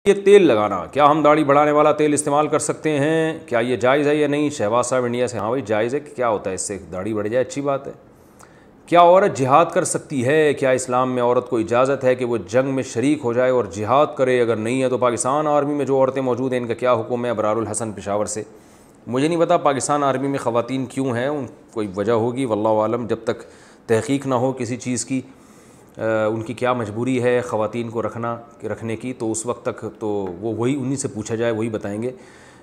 یہ تیل لگانا، کیا ہم داڑھی بڑھانے والا تیل استعمال کر سکتے ہیں؟ کیا یہ جائز ہے یا نہیں؟ شہباز صاحب انڈیا سے. ہاں بھائی جائز ہے. کہ کیا ہوتا ہے اس سے؟ داڑھی بڑھ جائے اچھی بات ہے. کیا عورت جہاد کر سکتی ہے؟ کیا اسلام میں عورت کو اجازت ہے کہ وہ جنگ میں شریک ہو جائے اور جہاد کرے؟ اگر نہیں ہے تو پاکستان آرمی میں جو عورتیں موجود ہیں ان کا کیا حکم ہے؟ ابرار الحسن پشاور سے. مجھے نہیں پتا پاکستان آرمی میں خواتین کیوں ہیں، کوئی وجہ ہوگی واللہ عالم. جب تک تحقیق نہ ہو کسی چیز کی ان کی کیا مجبوری ہے خواتین کو رکھنے کی، تو اس وقت تک تو وہی انہی سے پوچھا جائے، وہی بتائیں گے.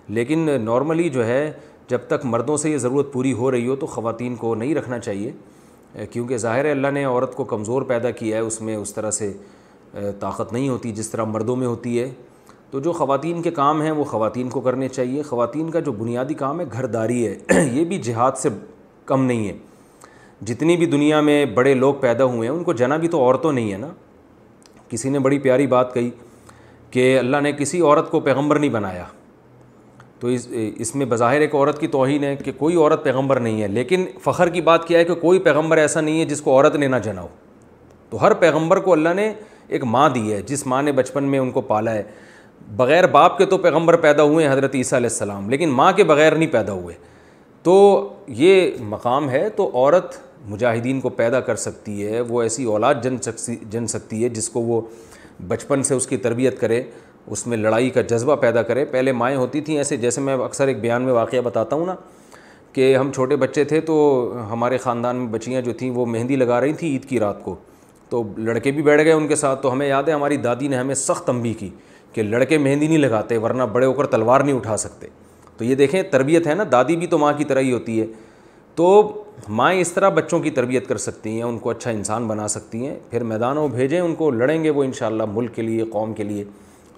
لیکن نارملی جو ہے جب تک مردوں سے یہ ضرورت پوری ہو رہی ہو تو خواتین کو نہیں رکھنا چاہیے، کیونکہ ظاہر ہے اللہ نے عورت کو کمزور پیدا کیا ہے، اس میں اس طرح سے طاقت نہیں ہوتی جس طرح مردوں میں ہوتی ہے. تو جو خواتین کے کام ہیں وہ خواتین کو کرنے چاہیے. خواتین کا جو بنیادی کام ہے گھر داری ہے، یہ بھی جہاد سے کم نہیں ہے. جتنی بھی دنیا میں بڑے لوگ پیدا ہوئے ہیں ان کو جنا بھی تو عورتوں نہیں ہے نا. کسی نے بڑی پیاری بات کہی کہ اللہ نے کسی عورت کو پیغمبر نہیں بنایا، تو اس میں بظاہر ایک عورت کی توہین ہے کہ کوئی عورت پیغمبر نہیں ہے. لیکن فخر کی بات کیا ہے کہ کوئی پیغمبر ایسا نہیں ہے جس کو عورت نے نہ جنا ہو. تو ہر پیغمبر کو اللہ نے ایک ماں دی ہے، جس ماں نے بچپن میں ان کو پالا ہے. بغیر باپ کے تو پیغمبر پیدا ہوئے ہیں حضرت عیسیٰ علیہ السلام، لیکن ماں کے بغیر نہیں پیدا ہوئے. تو یہ مقام ہے. تو عورت مجاہدین کو پیدا کر سکتی ہے، وہ ایسی اولاد جن سکتی ہے جس کو وہ بچپن سے اس کی تربیت کرے، اس میں لڑائی کا جذبہ پیدا کرے. پہلے مائیں ہوتی تھیں ایسے، جیسے میں اکثر ایک بیان میں واقعہ بتاتا ہوں نا کہ ہم چھوٹے بچے تھے تو ہمارے خاندان میں بچیاں جو تھیں وہ مہندی لگا رہی تھیں عید کی رات کو، تو لڑکے بھی بیٹھ گئے ان کے ساتھ. تو ہمیں یاد ہے ہماری دادی نے ہمیں سخت تنبیہ کی کہ لڑکے مہندی نہیں لگاتے ورنہ بڑے ہو کر تلوار نہیں اٹھا سکتے. تو یہ دیکھیں تربیت ہے نا، دادی بھی تو ماں کی طرح ہی ہوتی ہے. تو مائیں اس طرح بچوں کی تربیت کر سکتی ہیں، ان کو اچھا انسان بنا سکتی ہیں. پھر میدانوں بھیجیں ان کو، لڑیں گے وہ انشاءاللہ ملک کے لیے، قوم کے لیے.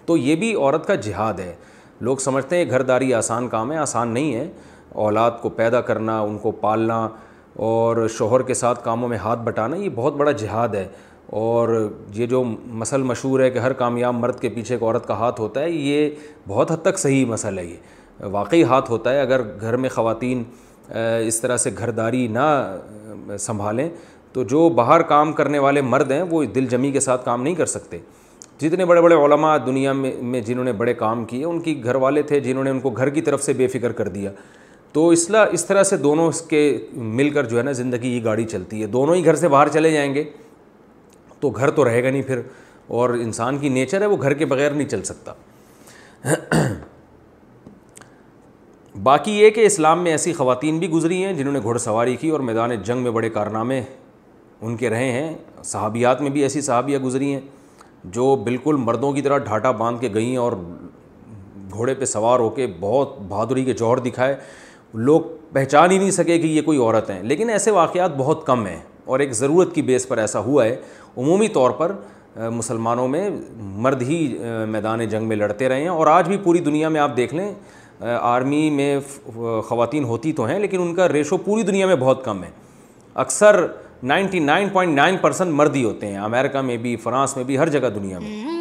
تو یہ بھی عورت کا جہاد ہے. لوگ سمجھتے ہیں گھر داری آسان کام ہے، آسان نہیں ہے. اولاد کو پیدا کرنا، ان کو پالنا اور شوہر کے ساتھ کاموں میں ہاتھ بٹانا یہ بہت بڑا جہاد ہے. اور یہ جو مثل مشہور ہے کہ ہر کامیاب مرد کے پیچھے ایک عورت کا ہاتھ ہوتا ہے، یہ بہت حد تک صحیح مسئلہ ہے. یہ واقعی ہاتھ ہوتا ہے. اگر گھر میں خواتین اس طرح سے گھرداری نہ سنبھالیں تو جو باہر کام کرنے والے مرد ہیں وہ دل جمی کے ساتھ کام نہیں کر سکتے. جتنے بڑے بڑے علماء دنیا میں جنہوں نے بڑے کام کیے ان کی گھر والے تھے جنہوں نے ان کو گھر کی طرف سے بے فکر کر دیا. تو اس طرح سے دونوں اس کے مل کر جو ہے نا زندگی کی گاڑی چلتی ہے. دونوں ہی گھر سے باہر چلے جائیں گے تو گھر تو رہے گا نہیں پھر. اور انسان کی نیچر ہے وہ گھر کے بغیر نہیں چل سکتا. باقی یہ کہ اسلام میں ایسی خواتین بھی گزری ہیں جنہوں نے گھوڑ سواری کی اور میدان جنگ میں بڑے کارنامے ان کے رہے ہیں. صحابیات میں بھی ایسی صحابیہ گزری ہیں جو بالکل مردوں کی طرح ڈھاٹا باندھ کے گئیں اور گھوڑے پہ سوار ہو کے بہت بہادری کے جوہر دکھائے. لوگ پہچان ہی نہیں سکے کہ یہ کوئی عورت ہیں. لیکن ایسے واقعات بہت کم ہیں اور ایک ضرورت کی بیس پر ایسا ہوا ہے. عمومی طور پر مسلمانوں میں مرد ہی میدان جنگ میں لڑتے رہے ہیں. اور آج بھی پوری دنیا میں آپ دیکھ لیں آرمی میں خواتین ہوتی تو ہیں لیکن ان کا ریشو پوری دنیا میں بہت کم ہے. اکثر 99.9% مرد ہی ہوتے ہیں، امریکہ میں بھی، فرانس میں بھی، ہر جگہ دنیا میں.